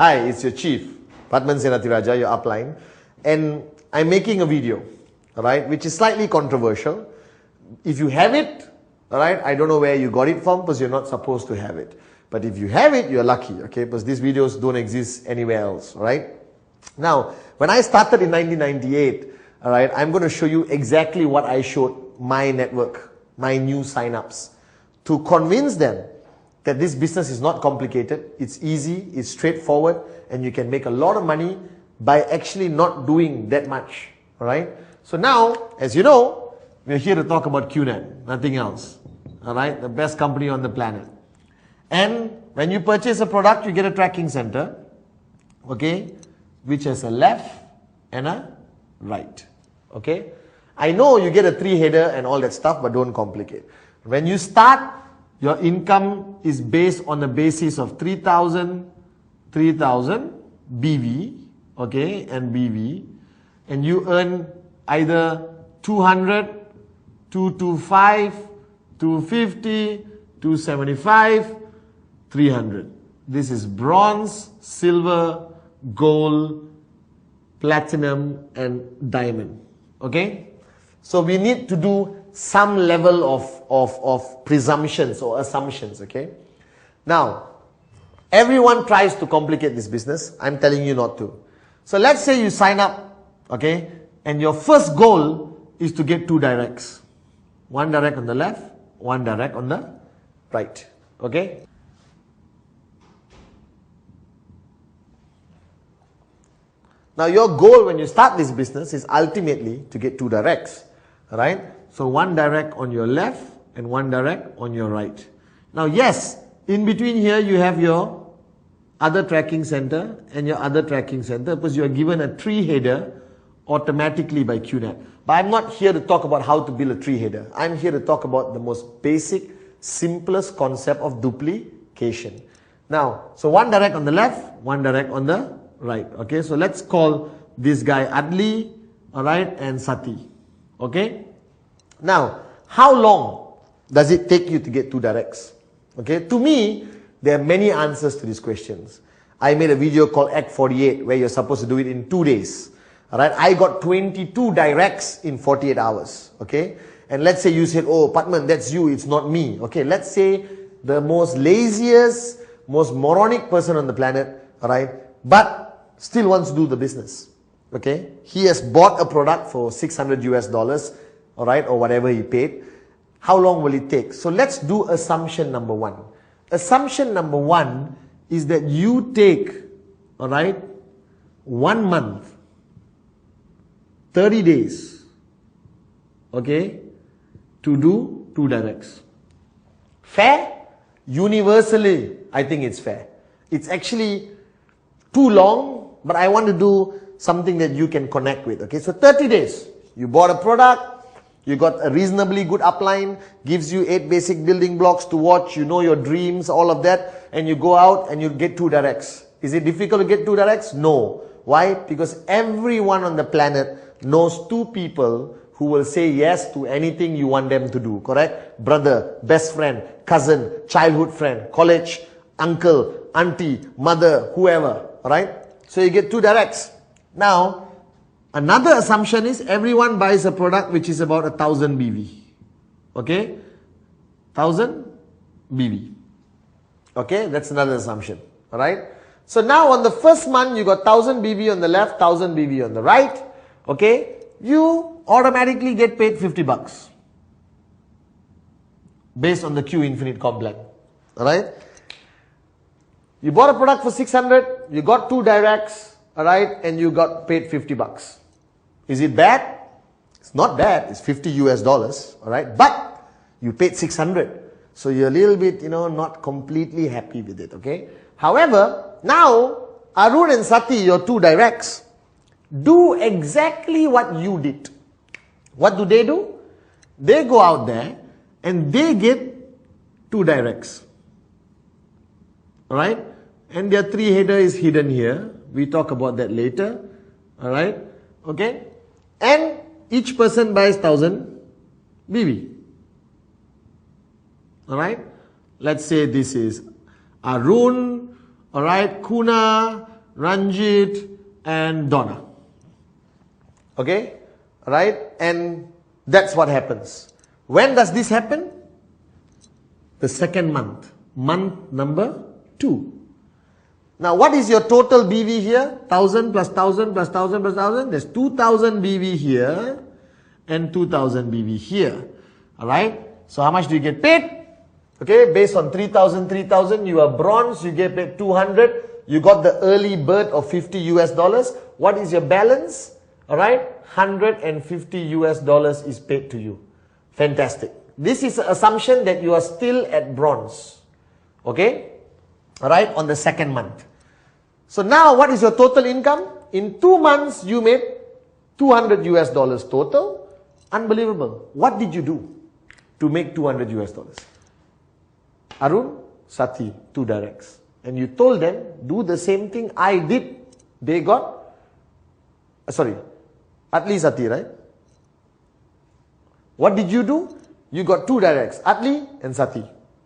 Hi, it's your chief, Padman Senatiraja, your upline, and I'm making a video, alright, which is slightly controversial. If you have it, alright, I don't know where you got it from because you're not supposed to have it. But if you have it, you're lucky, okay, because these videos don't exist anywhere else, alright? Now, when I started in 1998, alright, I'm going to show you exactly what I showed my network, my new signups, to convince them that this business is not complicated, it's easy, it's straightforward, and you can make a lot of money by actually not doing that much, alright? So now, as you know, we're here to talk about QNet, nothing else, alright? The best company on the planet. And when you purchase a product, you get a tracking center, okay, which has a left and a right, okay? I know you get a 3-header and all that stuff, but don't complicate. When you start, your income is based on the basis of 3,000 BV, okay, and BV, and you earn either 200, 225, 250, 275, 300. This is bronze, silver, gold, platinum, and diamond, okay? So we need to do some level of presumptions or assumptions, okay? Now, everyone tries to complicate this business. I'm telling you not to. So let's say you sign up, okay? And your first goal is to get 2 directs. 1 direct on the left, 1 direct on the right, okay? Now your goal when you start this business is ultimately to get 2 directs, right? So 1 direct on your left and 1 direct on your right. Now yes, in between here you have your other tracking center and your other tracking center because you are given a 3-header automatically by QNet. But I'm not here to talk about how to build a 3-header. I'm here to talk about the most basic, simplest concept of duplication. Now, so 1 direct on the left, 1 direct on the right. Okay, so let's call this guy Adli, alright, and Sati. Okay? Now, how long does it take you to get 2 directs? Okay, to me, there are many answers to these questions. I made a video called Act 48 where you're supposed to do it in 2 days. Alright, I got 22 directs in 48 hours. Okay, and let's say you said, oh, Padman, that's you, it's not me. Okay, let's say the most laziest, most moronic person on the planet, alright, but still wants to do the business. Okay, he has bought a product for $600 US, alright, or whatever he paid. How long will it take? So let's do assumption number 1. Assumption number 1 is that you take, alright, 1 month, 30 days, okay, to do 2 directs. Fair? Universally, I think it's fair. It's actually too long, but I want to do something that you can connect with, okay? So 30 days, you bought a product, you got a reasonably good upline, gives you 8 basic building blocks to watch, you know your dreams, all of that, and you go out and you get 2 directs. Is it difficult to get 2 directs? No. Why? Because everyone on the planet knows 2 people who will say yes to anything you want them to do, correct? Brother, best friend, cousin, childhood friend, college, uncle, auntie, mother, whoever, alright? So you get 2 directs. Now, another assumption is everyone buys a product which is about 1,000 BV. Okay? 1,000 BV. Okay? That's another assumption. Alright? So now on the first month, you got 1,000 BV on the left, 1,000 BV on the right. Okay? You automatically get paid $50 based on the Q Infinite comp plan. Alright? You bought a product for 600, you got 2 directs, alright, and you got paid $50. Is it bad? It's not bad. It's $50 US, alright, but you paid 600. So you're a little bit, not completely happy with it, okay? However, now, Arun and Sati, your 2 directs, do exactly what you did. What do? They go out there and they get 2 directs. Alright? And their 3-header is hidden here. We talk about that later. Alright? Okay? And each person buys 1,000 BV. Alright? Let's say this is Arun, alright, Kuna, Ranjit, and Donna. Okay? Right? And that's what happens. When does this happen? The second month. Month number 2. Now what is your total BV here? 1000 plus 1000 plus 1000 plus 1000. There's 2000 BV here and 2000 BV here. Alright? So how much do you get paid? Okay, based on 3000, 3000, you are bronze, you get paid 200. You got the early bird of 50 US dollars. What is your balance? Alright, 150 US dollars is paid to you. Fantastic. This is an assumption that you are still at bronze. Okay? Alright, on the second month. So now what is your total income? In 2 months, you made 200 US dollars total. Unbelievable. What did you do to make 200 US dollars? Arun, Sati, 2 directs. And you told them, do the same thing I did. They got, Atli, Sati, right? What did you do? You got 2 directs, Atli and Sati.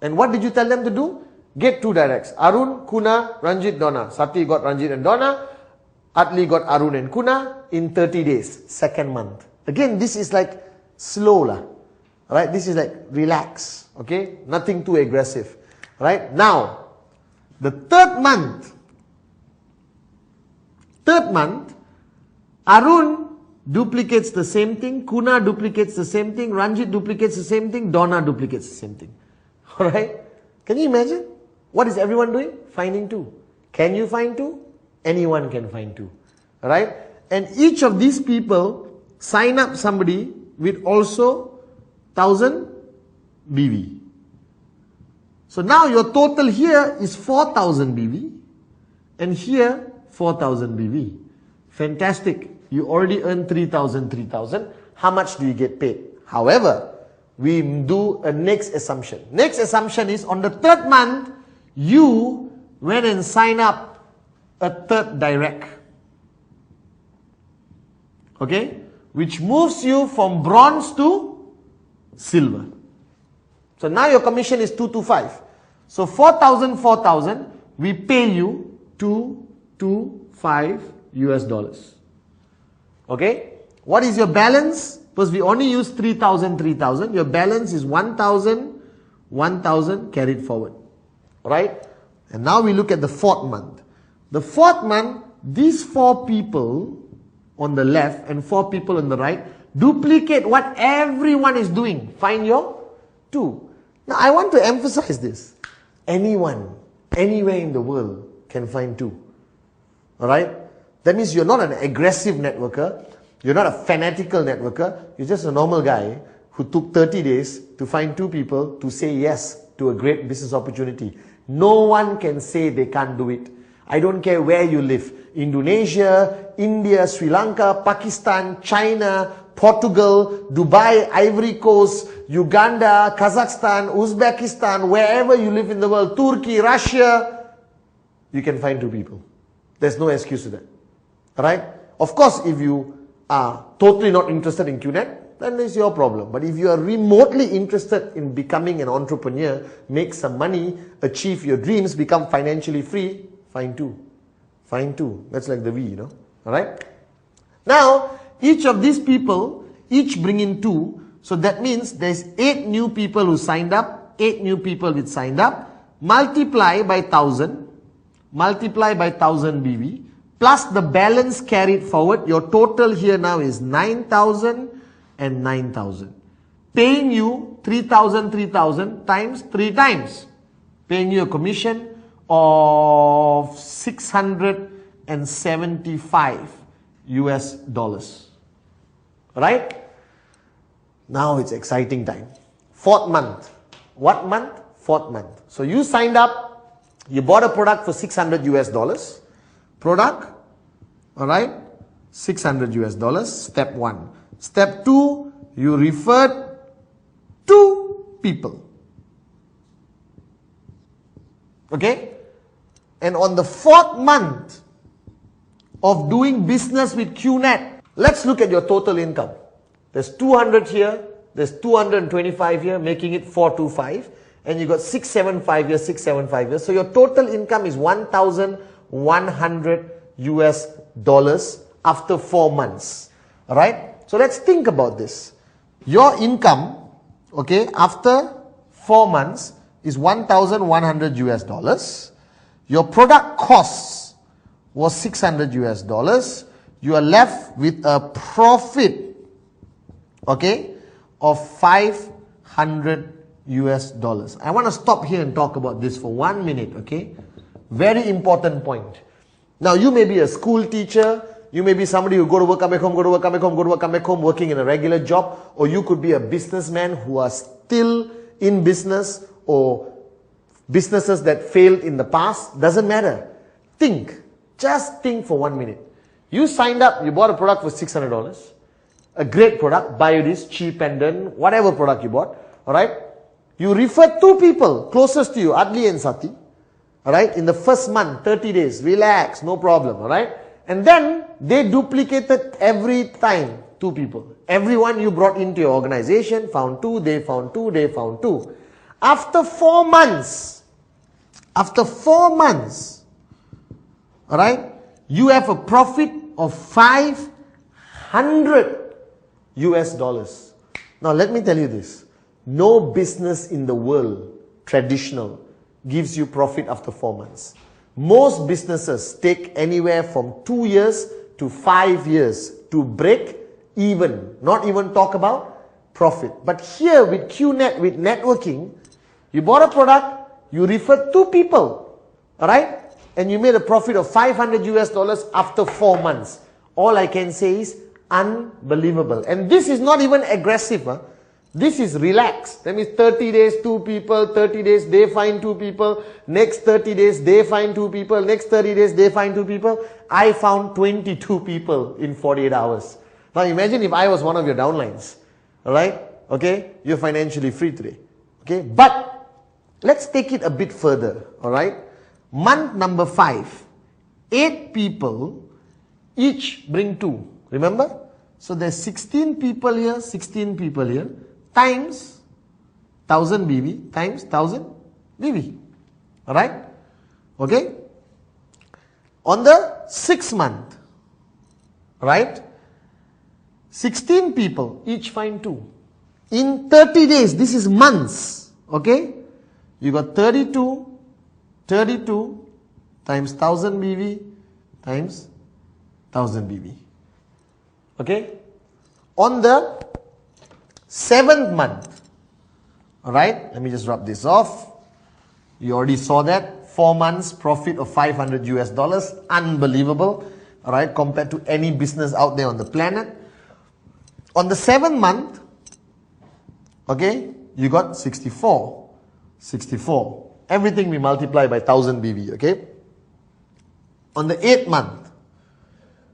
And what did you tell them to do? Get 2 directs. Arun, Kuna, Ranjit, Donna. Sati got Ranjit and Donna. Atli got Arun and Kuna in 30 days, second month. Again, this is like slow lah. Right? This is like relax. Okay? Nothing too aggressive. Right? Now, the third month, Arun duplicates the same thing, Kuna duplicates the same thing, Ranjit duplicates the same thing, Donna duplicates the same thing. Alright? Can you imagine? What is everyone doing? Finding 2. Can you find 2? Anyone can find 2. Alright? And each of these people sign up somebody with also 1000 BV. So now your total here is 4000 BV and here 4000 BV. Fantastic. You already earned 3000, 3000. How much do you get paid? However, we do a next assumption. Next assumption is on the third month, you went and sign up a third direct. Okay? Which moves you from bronze to silver. So now your commission is 225. So 4,000, 4,000, we pay you 225 US dollars. Okay? What is your balance? Because we only use 3,000, 3,000. Your balance is 1,000, 1,000 carried forward. Right? And now we look at the fourth month. The fourth month, these 4 people on the left and 4 people on the right duplicate what everyone is doing. Find your 2. Now I want to emphasize this. Anyone, anywhere in the world can find 2. Alright? That means you're not an aggressive networker. You're not a fanatical networker. You're just a normal guy who took 30 days to find 2 people to say yes to a great business opportunity. No one can say they can't do it. I don't care where you live. Indonesia, India, Sri Lanka, Pakistan, China, Portugal, Dubai, Ivory Coast, Uganda, Kazakhstan, Uzbekistan, wherever you live in the world, Turkey, Russia, you can find 2 people. There's no excuse to that. Alright? Of course, if you are totally not interested in QNet, then it's your problem. But if you are remotely interested in becoming an entrepreneur, make some money, achieve your dreams, become financially free, find 2. Find 2. That's like the V, you know. Alright? Now, each of these people, each bring in 2. So that means there's 8 new people who signed up, 8 new people which signed up, multiply by 1000, multiply by 1000 BV, plus the balance carried forward. Your total here now is 9,000 and 9,000. Paying you 3,000, 3,000 times 3 times. Paying you a commission of 675 US dollars. Right? Now it's exciting time. 4th month. What month? 4th month. So you signed up, you bought a product for 600 US dollars. Product, alright, 600 US dollars, step 1. Step 2, you referred 2 people. Okay? And on the 4th month of doing business with QNet, let's look at your total income. There's 200 here, there's 225 here, making it 425. And you got 675 here, 675 here. So your total income is 1,125 $100 after 4 months. Alright? So let's think about this. Your income, okay, after 4 months is $1,100. Your product costs was $600. You are left with a profit, okay, of $500. I want to stop here and talk about this for 1 minute, okay? Very important point. Now, you may be a school teacher, you may be somebody who go to work, come back home, go to work, come back home, go to work, come back home, working in a regular job, or you could be a businessman who are still in business, or businesses that failed in the past. Doesn't matter. Think. Just think for 1 minute. You signed up, you bought a product for $600. A great product, Biodis, cheap pendant, whatever product you bought. Alright? You referred 2 people closest to you, Adli and Sati. Alright? In the first month, 30 days. Relax, no problem. Alright? And then they duplicated every time 2 people. Everyone you brought into your organization found 2, they found 2, they found 2. After 4 months, alright, you have a profit of $500. Now let me tell you this. No business in the world, traditional, gives you profit after 4 months. Most businesses take anywhere from 2 years to 5 years to break even. Not even talk about profit. But here with QNet, with networking, you bought a product, you referred 2 people, alright? And you made a profit of $500 after 4 months. All I can say is unbelievable. And this is not even aggressive. Huh? This is relaxed. That means 30 days, 2 people, 30 days, they find 2 people, next 30 days, they find 2 people, next 30 days, they find 2 people. I found 22 people in 48 hours. Now imagine if I was one of your downlines. Alright? Okay? You're financially free today. Okay? But let's take it a bit further. Alright? Month number 5, 8 people, each bring 2. Remember? So there's 16 people here, 16 people here, times 1000 BV, times 1000 BV. Alright? Okay? On the 6th month, right? 16 people, each find 2. In 30 days, this is months. Okay? You got 32 times 1000 BV times 1000 BV. Okay? On the 7th month, alright, let me just rub this off. You already saw that. 4 months profit of $500. Unbelievable. Alright, compared to any business out there on the planet. On the 7th month, okay, you got 64. Everything we multiply by 1000 BV, okay? On the 8th month,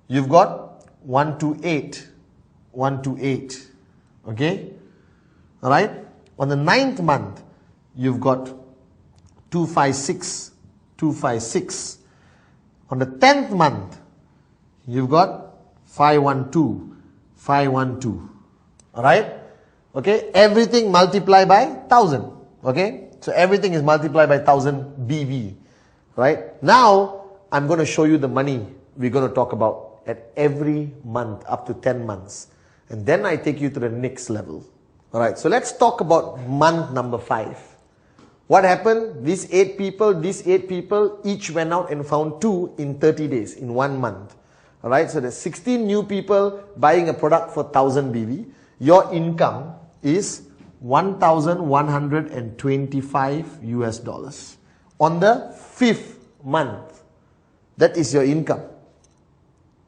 you've got 128, okay? Alright? On the 9th month, you've got 256. On the 10th month, you've got 512. Alright? Okay? Everything multiplied by 1000. Okay? So everything is multiplied by 1000 BV. Right? Now, I'm going to show you the money we're going to talk about at every month up to 10 months. And then I take you to the next level. Alright, so let's talk about month number 5. What happened? These 8 people, each went out and found 2 in 30 days, in 1 month. Alright, so there's 16 new people buying a product for 1000 BV. Your income is $1,125 on the 5th month. That is your income,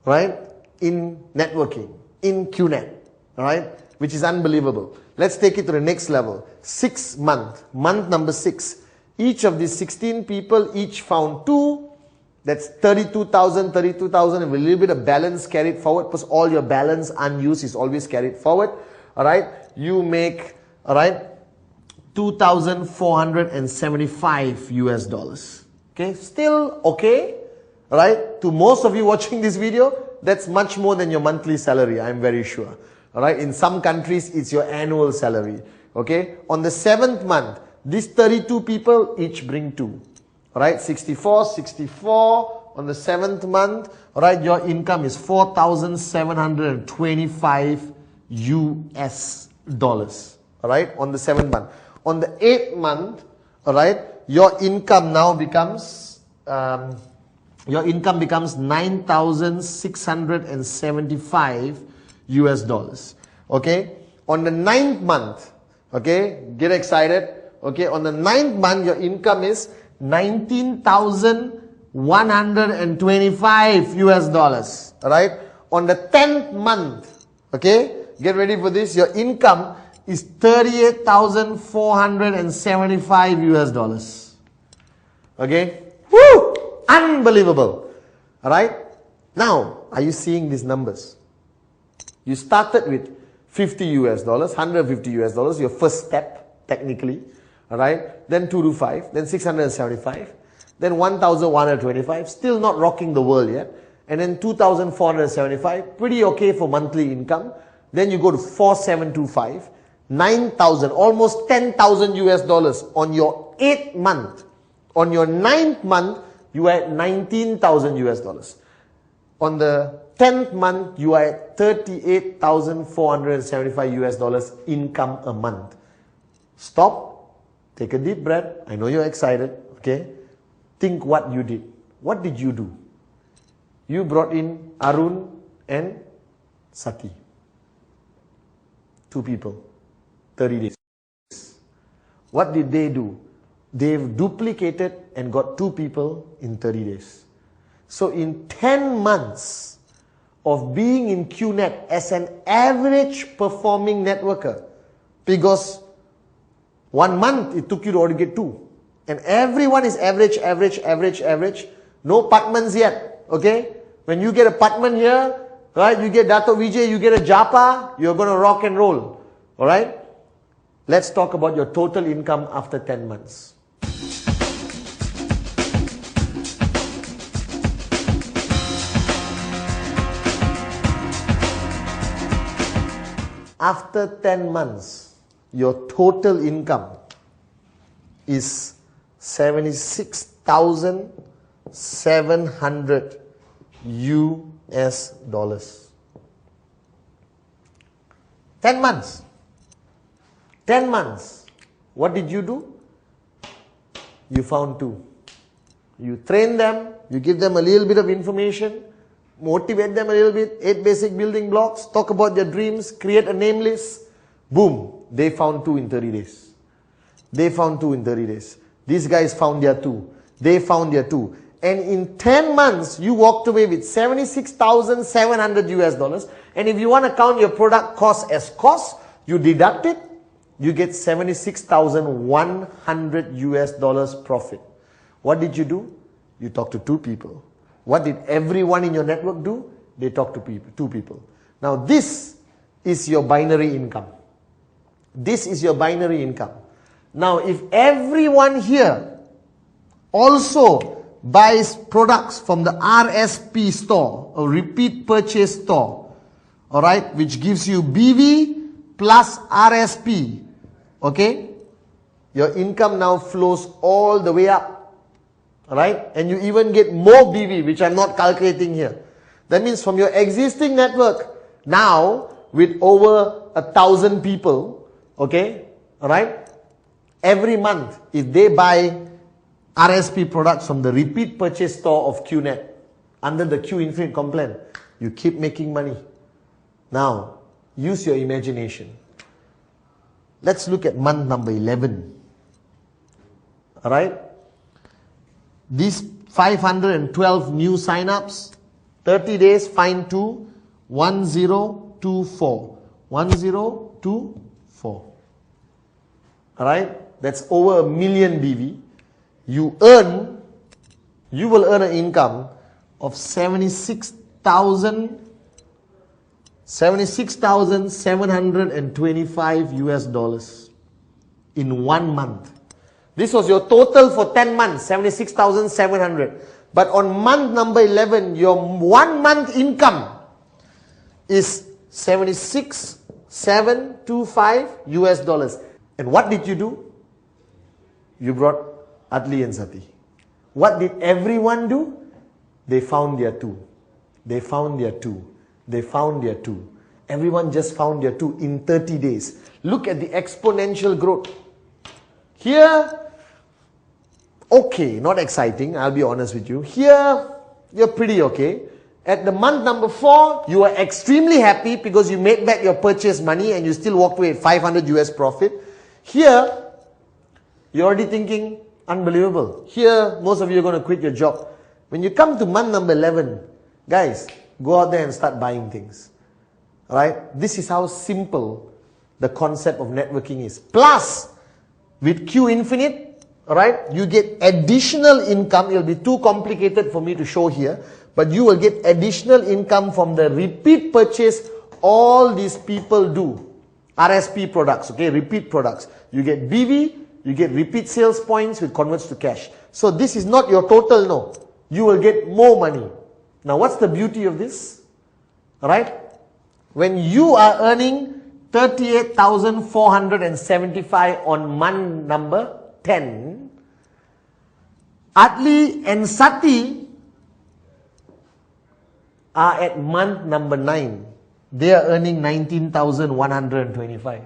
right? In networking, in QNet, alright? Which is unbelievable. Let's take it to the next level. 6th month, month number 6. Each of these 16 people each found 2. That's 32,000, and with a little bit of balance carried forward, because all your balance unused is always carried forward. Alright, you make, alright, $2,475. Okay, still okay, right? To most of you watching this video, that's much more than your monthly salary, I'm very sure. Alright, in some countries, it's your annual salary. Okay, on the 7th month, these 32 people each bring 2. Alright, 64, On the 7th month, alright, your income is 4,725 US dollars. Alright, on the 7th month. On the 8th month, alright, your income now becomes 9,675 US dollars. Okay, on the 9th month, okay, get excited. Okay, on the 9th month, your income is 19,125 US dollars. Alright, on the 10th month, okay, get ready for this, your income is 38,475 US dollars. Okay, woo, unbelievable. Alright, now, are you seeing these numbers? You started with 50 US dollars, 150 US dollars, your first step, technically. Alright, then 225, then 675, then 1,125, still not rocking the world yet. And then 2,475, pretty okay for monthly income. Then you go to 4,725, 9,000, almost 10,000 US dollars on your 8th month. On your 9th month, you are at 19,000 US dollars. On the 10th month, you are at 38,475 US dollars income a month. Stop, take a deep breath. I know you're excited, okay? Think what you did. What did you do? You brought in Arun and Sati. 2 people, 30 days. What did they do? They've duplicated and got 2 people in 30 days. So in 10 months of being in QNet as an average performing networker, because 1 month it took you to already get 2. And everyone is average. No Patmans yet, okay? When you get a Patman here, right, you get Dato Vijay, you get a Japa, you're going to rock and roll, alright? Let's talk about your total income after 10 months. After 10 months, your total income is 76,700 US dollars. 10 months. 10 months. What did you do? You found 2. You train them, you give them a little bit of information, motivate them a little bit, 8 basic building blocks, talk about their dreams, create a name list. Boom, they found 2 in 30 days. They found 2 in 30 days. These guys found their 2. They found their 2. And in 10 months, you walked away with 76,700 US dollars. And if you want to count your product cost as cost, you deduct it, you get 76,100 US dollars profit. What did you do? You talked to 2 people. What did everyone in your network do? They talked to 2 people. Now this is your binary income. This is your binary income. Now if everyone here also buys products from the RSP store, a repeat purchase store, alright, which gives you BV plus RSP, okay, your income now flows all the way up. Alright, and you even get more BV, which I'm not calculating here. That means from your existing network, now with over 1,000 people, okay, alright, every month, if they buy RSP products from the repeat purchase store of QNet, under the Q Infinite Complan, you keep making money. Now, use your imagination. Let's look at month number 11. Alright? These 512 new sign-ups, 30 days, find 2, 1024. 1024. Alright? That's over 1 million BV. You will earn an income of 76,725 US dollars in 1 month. This was your total for 10 months, 76,700. But on month number 11, your 1 month income is 76,725 US dollars. And what did you do? You brought Adli and Sati. What did everyone do? They found their 2. They found their 2. They found their 2. Everyone just found their 2 in 30 days. Look at the exponential growth. Here, okay, not exciting, I'll be honest with you. Here, you're pretty okay. At the month number 4, you are extremely happy because you made back your purchase money and you still walked away at 500 US profit. Here, you're already thinking, unbelievable. Here, most of you are going to quit your job. When you come to month number 11, guys, go out there and start buying things. Alright? This is how simple the concept of networking is. Plus, with Q Infinite, alright, you get additional income. It will be too complicated for me to show here. But you will get additional income from the repeat purchase all these people do. RSP products, okay, repeat products. You get BV, you get repeat sales points which converts to cash. So this is not your total, no. You will get more money. Now what's the beauty of this? Alright? When you are earning 38,475 on month number 10, Atli and Sati are at month number 9. They are earning 19,125.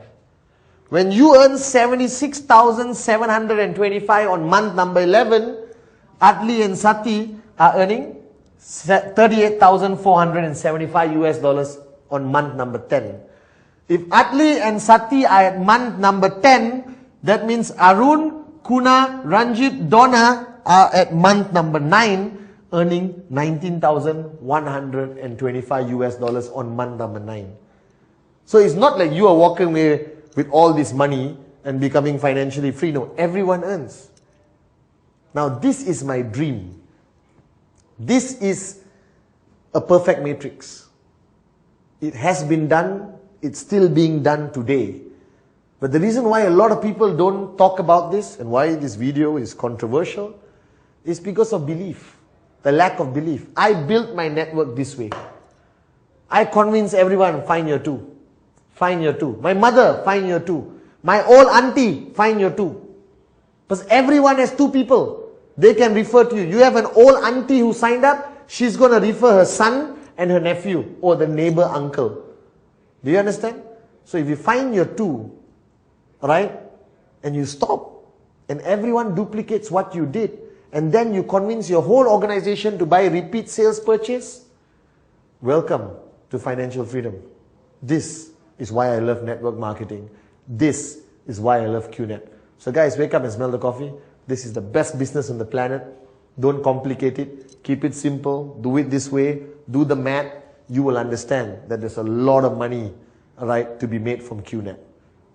When you earn 76,725 on month number 11, Atli and Sati are earning 38,475 US dollars on month number 10. If Atli and Sati are at month number 10, that means Arun, Kuna, Ranjit, Donna are at month number 9, earning 19,125 US dollars on month number 9. So it's not like you are walking away with all this money and becoming financially free. No, everyone earns. Now this is my dream. This is a perfect matrix. It has been done. It's still being done today. But the reason why a lot of people don't talk about this and why this video is controversial is because of belief. The lack of belief. I built my network this way. I convince everyone, find your 2. Find your 2. My mother, find your 2. My old auntie, find your 2. Because everyone has 2 people. They can refer to you. You have an old auntie who signed up. She's going to refer her son and her nephew or the neighbor uncle. Do you understand? So if you find your 2, right, and you stop, and everyone duplicates what you did, and then you convince your whole organization to buy repeat sales purchase, welcome to financial freedom. This is why I love network marketing. This is why I love QNet. So guys, wake up and smell the coffee. This is the best business on the planet. Don't complicate it. Keep it simple. Do it this way. Do the math. You will understand that there's a lot of money, right, to be made from QNet.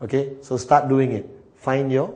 Okay? So start doing it. Find your